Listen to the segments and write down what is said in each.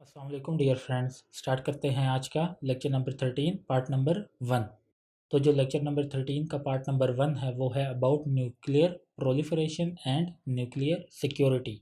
अस्सलाम वालेकुम dear friends. Start करते हैं आज का लेक्चर नंबर 13 पार्ट नंबर 1। तो जो लेक्चर नंबर 13 का पार्ट नंबर 1 है वो है about nuclear proliferation and nuclear security,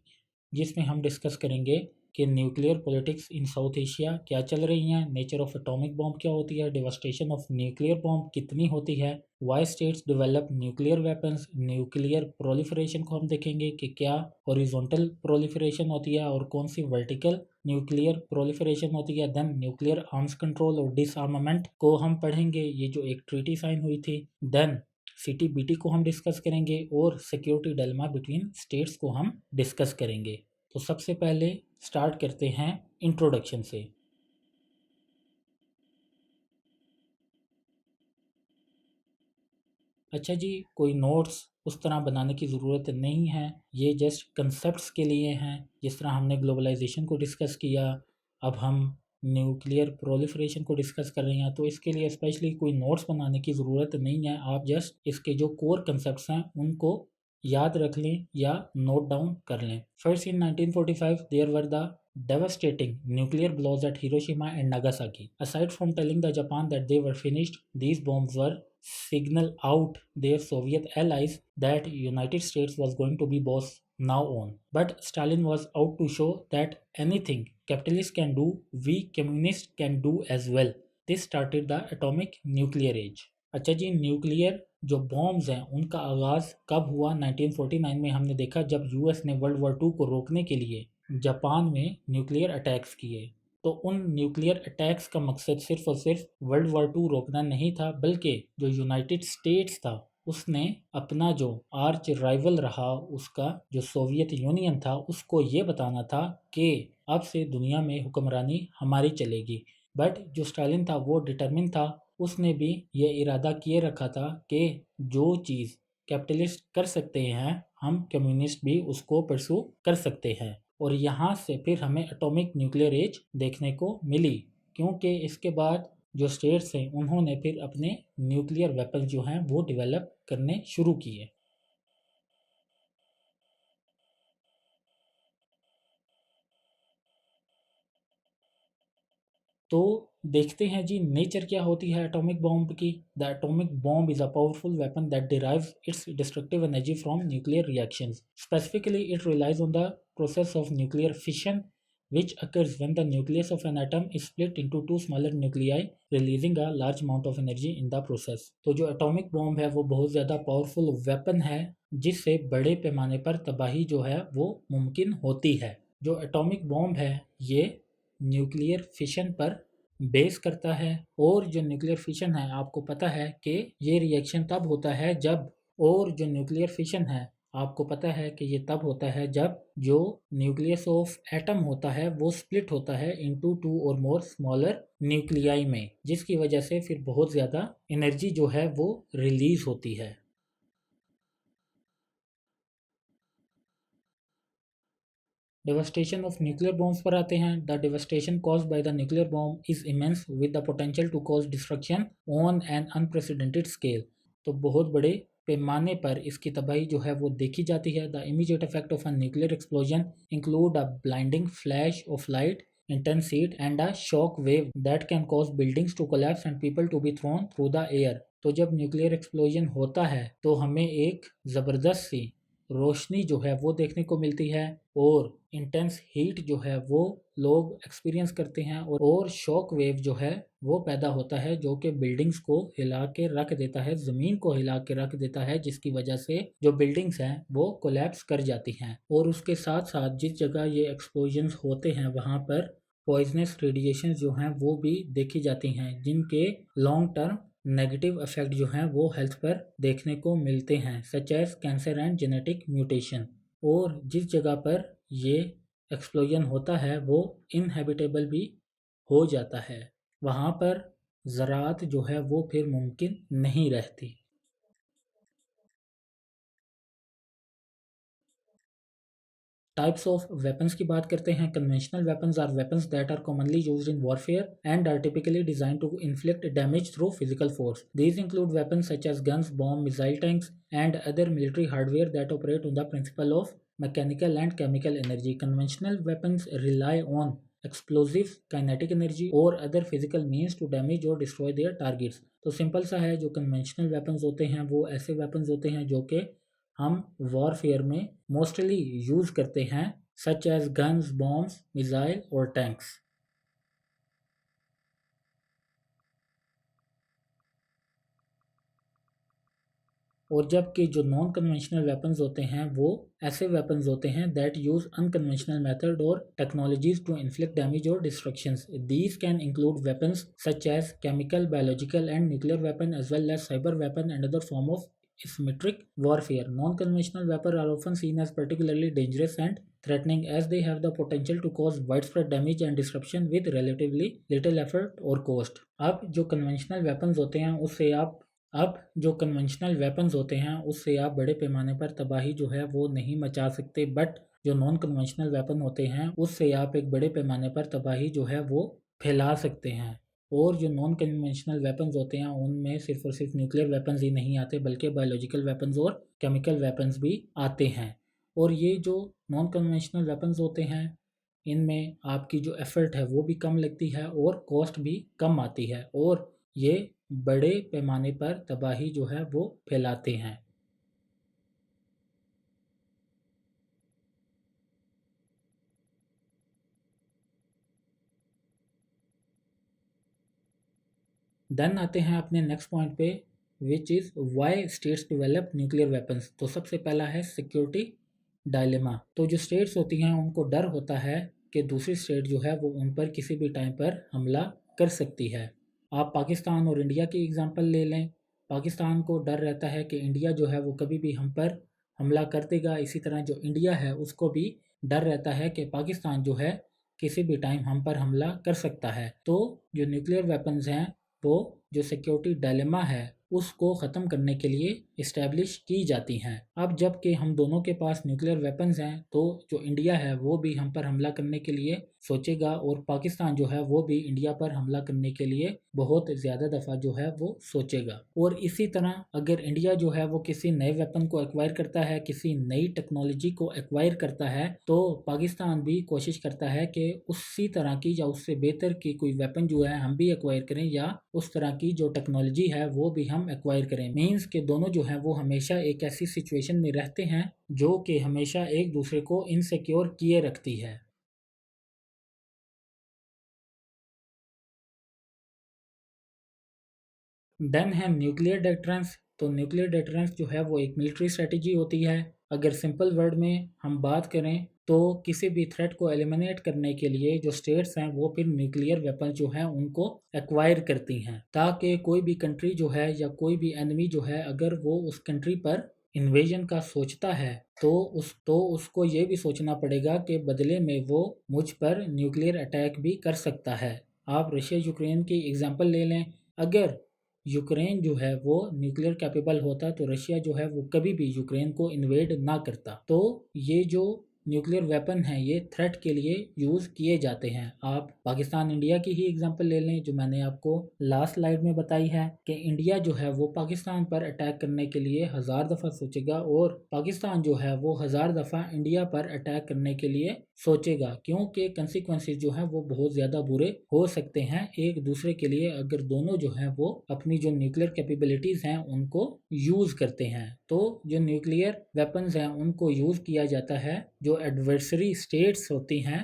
जिसमें हम डिस्कस करेंगे कि nuclear politics in south Asia क्या चल रही हैं, नेचर ऑफ एटॉमिक बॉम्ब क्या होती है, डिवास्टेशन ऑफ न्यूक्लियर बॉम्ब कितनी होती है, why states develop nuclear weapons, nuclear proliferation को हम देखेंगे कि क्या हॉरिजॉन्टल प्रोलिफरेशन होती है और कौन सी वर्टिकल न्यूक्लियर प्रोलिफरेशन होती है। देन न्यूक्लियर आर्म्स कंट्रोल और डिसआर्मामेंट को हम पढ़ेंगे, ये जो एक ट्रीटी साइन हुई थी। देन सीटीबीटी को हम डिस्कस करेंगे और सिक्योरिटी डिलेमा बिटवीन स्टेट्स को हम डिस्कस करेंगे। तो सबसे पहले स्टार्ट करते हैं इंट्रोडक्शन से। अच्छा जी, कोई नोट्स उस तरह बनाने की ज़रूरत नहीं है, ये जस्ट कंसेप्ट्स के लिए हैं। जिस तरह हमने ग्लोबलाइजेशन को डिस्कस किया, अब हम न्यूक्लियर प्रोलिफरेशन को डिस्कस कर रहे हैं, तो इसके लिए स्पेशली कोई नोट्स बनाने की ज़रूरत नहीं है। आप जस्ट इसके जो कोर कंसेप्ट्स हैं उनको याद रख लें या नोट डाउन कर लें। First in 1945 there were the devastating nuclear blows at Hiroshima and Nagasaki. Aside from telling the Japan that they were finished, these bombs were signal out their Soviet allies that United States was going to be boss now on. But Stalin was out to show that anything capitalists can do, we communists can do as well. This started the atomic nuclear age. अच्छा जी, nuclear जो bombs हैं उनका आगाज़ कब हुआ? 1949 में हमने देखा जब यूएस ने वर्ल्ड वॉर 2 को रोकने के लिए जापान में न्यूक्लियर अटैक्स किए। तो उन न्यूक्लियर अटैक्स का मकसद सिर्फ और सिर्फ वर्ल्ड वॉर 2 रोकना नहीं था, बल्कि जो यूनाइटेड स्टेट्स था उसने अपना जो आर्च राइवल रहा उसका जो सोवियत यूनियन था उसको ये बताना था कि अब से दुनिया में हुक्मरानी हमारी चलेगी। बट जो स्टालिन था वो डिटरमिन था, उसने भी ये इरादा किए रखा था कि जो चीज़ कैपिटलिस्ट कर सकते हैं हम कम्युनिस्ट भी उसको परसू कर सकते हैं। और यहाँ से फिर हमें एटॉमिक न्यूक्लियर एज देखने को मिली, क्योंकि इसके बाद जो स्टेट्स हैं उन्होंने फिर अपने न्यूक्लियर वेपन जो हैं वो डेवलप करने शुरू किए। तो देखते हैं जी नेचर क्या होती है एटॉमिक बॉम्ब की। The atomic bomb is a powerful weapon that derives its destructive energy from nuclear reactions. Specifically it relies on the process of nuclear fission which occurs when the nucleus of an atom is split into two smaller nuclei, releasing a large amount of energy in the process। तो जो atomic bomb है वो बहुत ज़्यादा powerful weapon है जिससे बड़े पैमाने पर तबाही जो है वो मुमकिन होती है। जो एटॉमिक बॉम्ब है ये न्यूक्लियर फिशन पर बेस करता है, और जो न्यूक्लियर फिशन है आपको पता है कि ये रिएक्शन तब होता है जब और जो न्यूक्लियर फिशन है आपको पता है कि ये तब होता है जब जो न्यूक्लियस ऑफ एटम होता है वो स्प्लिट होता है इनटू टू और मोर स्मॉलर न्यूक्लियाई में, जिसकी वजह से फिर बहुत ज़्यादा एनर्जी जो है वो रिलीज होती है। डेवास्टेशन ऑफ न्यूक्लियर बॉम्ब्स पर आते हैं। The devastation caused by the nuclear bomb is immense with the potential to cause destruction on an unprecedented scale. तो बहुत बड़े पैमाने पर इसकी तबाही जो है वो देखी जाती है। The immediate effect of a nuclear explosion include a blinding flash of light, intense heat and a shock wave that can cause buildings to collapse and people to be thrown through the air। तो जब nuclear explosion होता है तो हमें एक ज़बरदस्त सी रोशनी जो है वो देखने को मिलती है, और इंटेंस हीट जो है वो लोग एक्सपीरियंस करते हैं, और शॉक वेव जो है वो पैदा होता है जो कि बिल्डिंग्स को हिला के रख देता है, ज़मीन को हिला के रख देता है, जिसकी वजह से जो बिल्डिंग्स हैं वो कोलैप्स कर जाती हैं। और उसके साथ साथ जिस जगह ये एक्सप्लोजन्स होते हैं वहाँ पर पॉइजनस रेडिएशन जो हैं वो भी देखी जाती हैं, जिनके लॉन्ग टर्म नेगेटिव इफेक्ट जो हैं वो हेल्थ पर देखने को मिलते हैं, such as cancer and genetic mutation. और जिस जगह पर ये एक्सप्लोजन होता है वो इनहेबिटेबल भी हो जाता है, वहाँ पर ज़राअत जो है वो फिर मुमकिन नहीं रहती। टाइप्स ऑफ वेपन्स की बात करते हैं। Conventional weapons are weapons that are commonly used in warfare and are typically design to inflict damage through physical force. These include weapons such as guns, bomb, missile tanks and other military hardware that operate on the principle of mechanical and chemical energy. Conventional weapons rely on explosives, kinetic energy or other physical means to damage or destroy their targets। तो simple सा है, जो conventional weapons होते हैं वो ऐसे weapons होते हैं जो कि हम वॉरफेयर में मोस्टली यूज़ करते हैं, such as guns, bombs, missile और टैंक्स। और जबकि जो नॉन कन्वेंशनल वेपन्स होते हैं वो ऐसे वेपन्स होते हैं दैट यूज अनकन्वेंशनल मेथड और टेक्नोलॉजीज टू इन्फ्लिक्ट डैमेज और destructions. These can include weapons such as chemical, biological and nuclear weapon as well as cyber weapon and other form of asymmetric warfare। Non-conventional weapons are often seen as particularly dangerous and threatening as they have the potential to cause widespread damage and disruption with relatively little effort or cost। अब जो conventional weapons होते हैं उससे आप अब जो conventional weapons होते हैं उससे आप बड़े पैमाने पर तबाही जो है वो नहीं मचा सकते, बट जो नॉन कन्वेंशनल वेपन होते हैं उससे आप एक बड़े पैमाने पर तबाही जो है वो फैला सकते हैं। और जो नॉन कन्वेंशनल वेपन्स होते हैं उनमें सिर्फ और सिर्फ न्यूक्लियर वेपन्स ही नहीं आते बल्कि बायोलॉजिकल वेपन्स और केमिकल वेपन्स भी आते हैं। और ये जो नॉन कन्वेंशनल वेपन्स होते हैं इनमें आपकी जो एफर्ट है वो भी कम लगती है और कॉस्ट भी कम आती है और ये बड़े पैमाने पर तबाही जो है वो फैलाते हैं। देन आते हैं अपने नेक्स्ट पॉइंट पे, which is why states develop nuclear weapons. तो सबसे पहला है सिक्योरिटी डायलेमा। तो जो स्टेट्स होती हैं उनको डर होता है कि दूसरी स्टेट जो है वो उन पर किसी भी टाइम पर हमला कर सकती है। आप पाकिस्तान और इंडिया की एग्जांपल ले लें। पाकिस्तान को डर रहता है कि इंडिया जो है वो कभी भी हम पर हमला कर देगा, इसी तरह जो इंडिया है उसको भी डर रहता है कि पाकिस्तान जो है किसी भी टाइम हम पर हमला कर सकता है। तो जो न्यूक्लियर वेपन्स हैं वो जो सिक्योरिटी डायलेमा है उसको ख़त्म करने के लिए इस्टेब्लिश की जाती हैं। अब जबकि हम दोनों के पास न्यूक्लियर वेपन्स हैं तो जो इंडिया है वो भी हम पर हमला करने के लिए सोचेगा और पाकिस्तान जो है वो भी इंडिया पर हमला करने के लिए बहुत ज़्यादा दफ़ा जो है वो सोचेगा। और इसी तरह अगर इंडिया जो है वो किसी नए वेपन को एक्वायर करता है, किसी नई टेक्नोलॉजी को एक्वायर करता है, तो पाकिस्तान भी कोशिश करता है कि उसी तरह की या उससे बेहतर की कोई वेपन जो है हम भी एक्वायर करें या उस तरह की जो टेक्नोलॉजी है वो भी हम एक्वायर करें। मीन्स के दोनों जो है वो हमेशा एक ऐसी सिचुएशन में रहते हैं जो कि हमेशा एक दूसरे को इनसिक्योर किए रखती है। देन है न्यूक्लियर डेटरेंस। तो न्यूक्लियर डेटरेंस जो है वो एक मिलिट्री स्ट्रेटजी होती है। अगर सिंपल वर्ड में हम बात करें तो किसी भी थ्रेट को एलिमिनेट करने के लिए जो स्टेट्स हैं वो फिर न्यूक्लियर वेपन जो हैं उनको एक्वायर करती हैं, ताकि कोई भी कंट्री जो है या कोई भी एनिमी जो है अगर वो उस कंट्री पर इन्वेजन का सोचता है तो उसको ये भी सोचना पड़ेगा कि बदले में वो मुझ पर न्यूक्लियर अटैक भी कर सकता है। आप रशिया यूक्रेन की एग्जांपल ले लें। अगर यूक्रेन जो है वो न्यूक्लियर कैपेबल होता तो रशिया जो है वो कभी भी यूक्रेन को इन्वेड ना करता। तो ये जो न्यूक्लियर वेपन है ये थ्रेट के लिए यूज़ किए जाते हैं। आप पाकिस्तान इंडिया की ही एग्जांपल ले लें जो मैंने आपको लास्ट स्लाइड में बताई है कि इंडिया जो है वो पाकिस्तान पर अटैक करने के लिए 1000 दफ़ा सोचेगा और पाकिस्तान जो है वो 1000 दफ़ा इंडिया पर अटैक करने के लिए सोचेगा, क्योंकि कंसिक्वेंसेस जो है वो बहुत ज़्यादा बुरे हो सकते हैं एक दूसरे के लिए अगर दोनों जो हैं वो अपनी जो न्यूक्लियर कैपेबिलिटीज़ हैं उनको यूज़ करते हैं। तो जो न्यूक्लियर वेपन्स हैं उनको यूज़ किया जाता है जो एडवर्सरी स्टेट्स होती हैं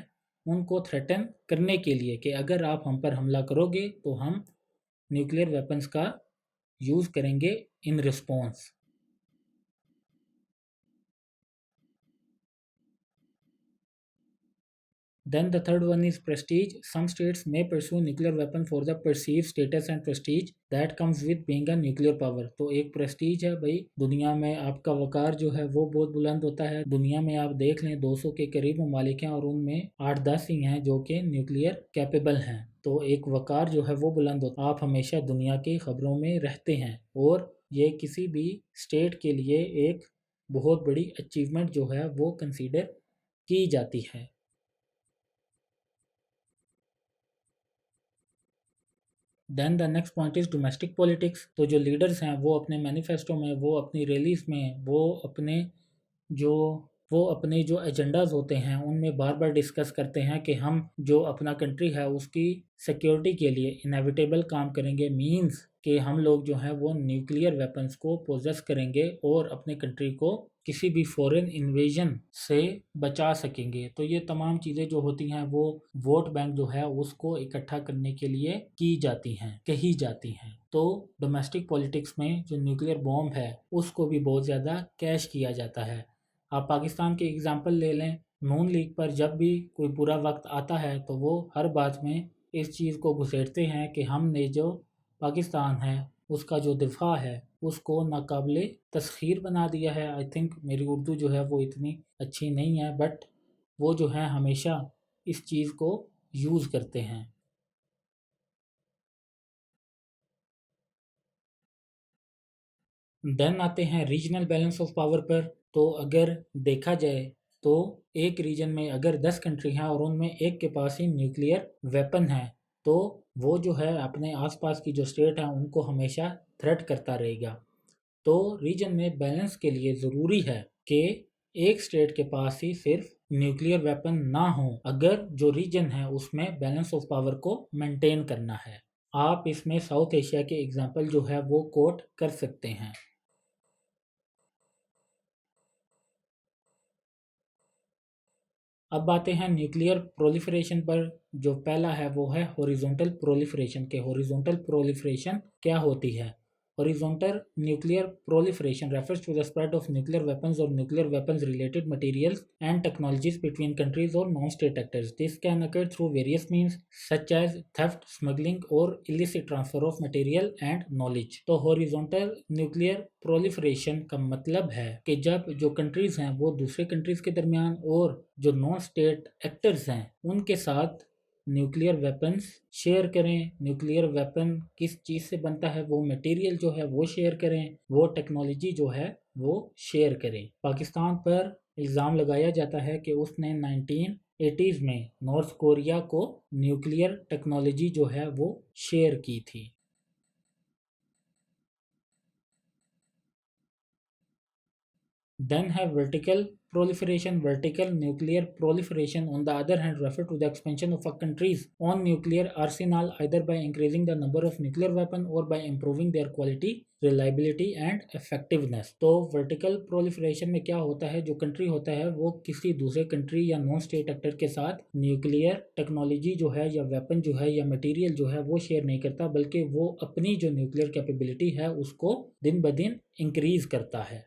उनको थ्रेटन करने के लिए कि अगर आप हम पर हमला करोगे तो हम न्यूक्लियर वेपन्स का यूज़ करेंगे in response. Then the third one is prestige. Some states may pursue nuclear weapon for the perceived status and prestige that comes with being a nuclear power। तो एक प्रेस्टीज है भाई, दुनिया में आपका वकार जो है वो बहुत बुलंद होता है। दुनिया में आप देख लें 200 के करीब ममालिक हैं और उनमें 8-10 ही हैं जो कि न्यूक्लियर कैपेबल हैं। तो एक वकार जो है वो बुलंद होता है, आप हमेशा दुनिया की खबरों में रहते हैं और ये किसी भी स्टेट के लिए एक बहुत बड़ी अचीवमेंट जो है वो कंसीडर की जाती है। Then the next point is domestic politics. तो जो लीडर्स हैं वो अपने मैनिफेस्टो में, वो अपनी रैलीज में, वो अपने जो वो अपने जो एजेंडाज होते हैं उनमें बार बार डिस्कस करते हैं कि हम जो अपना कंट्री है उसकी सिक्योरिटी के लिए इनएविटेबल काम करेंगे, मींस कि हम लोग जो हैं वो न्यूक्लियर वेपन्स को पोजेस करेंगे और अपने कंट्री को किसी भी फॉरेन इन्वेजन से बचा सकेंगे। तो ये तमाम चीज़ें जो होती हैं वो वोट बैंक जो है उसको इकट्ठा करने के लिए की जाती हैं, कही जाती हैं। तो डोमेस्टिक पॉलिटिक्स में जो न्यूक्लियर बॉम्ब है उसको भी बहुत ज़्यादा कैश किया जाता है। आप पाकिस्तान के एग्जाम्पल ले लें, नून लीग पर जब भी कोई बुरा वक्त आता है तो वो हर बात में इस चीज़ को घुसेड़ते हैं कि हमने जो पाकिस्तान है उसका जो दिफा है उसको नाकाबिले तस्खीर बना दिया है। आई थिंक मेरी उर्दू जो है वो इतनी अच्छी नहीं है, बट वो जो है हमेशा इस चीज़ को यूज़ करते हैं। देन आते हैं रीजनल बैलेंस ऑफ पावर पर। तो अगर देखा जाए तो एक रीजन में अगर 10 कंट्री हैं और उनमें एक के पास ही न्यूक्लियर वेपन है तो वो जो है अपने आसपास की जो स्टेट है उनको हमेशा थ्रेट करता रहेगा। तो रीजन में बैलेंस के लिए ज़रूरी है कि एक स्टेट के पास ही सिर्फ न्यूक्लियर वेपन ना हो, अगर जो रीजन है उसमें बैलेंस ऑफ पावर को मेंटेन करना है। आप इसमें साउथ एशिया के एग्जांपल जो है वो कोट कर सकते हैं। अब आते हैं न्यूक्लियर प्रोलिफरेशन पर। जो पहला है वो है हॉरिजॉन्टल प्रोलिफरेशन के हॉरिजॉन्टल प्रोलिफरेशन क्या होती है। Horizontal nuclear proliferation refers to the spread of nuclear weapons or nuclear weapons related materials and technologies between countries or non-state actors. This can occur through various means such as theft, smuggling or illicit transfer of material and knowledge. तो horizontal nuclear proliferation का मतलब है कि जब जो countries हैं वो दूसरे कंट्रीज के दरमियान और जो नॉन स्टेट एक्टर्स हैं उनके साथ न्यूक्लियर वेपन्स शेयर करें। न्यूक्लियर वेपन किस चीज़ से बनता है वो मटेरियल जो है वो शेयर करें, वो टेक्नोलॉजी जो है वो शेयर करें। पाकिस्तान पर इल्ज़ाम लगाया जाता है कि उसने 1980s में नॉर्थ कोरिया को न्यूक्लियर टेक्नोलॉजी जो है वो शेयर की थी। Then have vertical proliferation. Vertical nuclear proliferation, on the other hand, refer to the expansion of a country's own nuclear arsenal either by increasing the number of nuclear weapons or by improving their quality, reliability and effectiveness. तो vertical proliferation में क्या होता है, जो country होता है वो किसी दूसरे कंट्री या नॉन स्टेट एक्टर के साथ न्यूक्लियर टेक्नोलॉजी जो है या वेपन जो है या मटेरियल जो है वो शेयर नहीं करता, बल्कि वो अपनी जो न्यूक्लियर कैपेबिलिटी है उसको दिन ब दिन इंक्रीज करता है।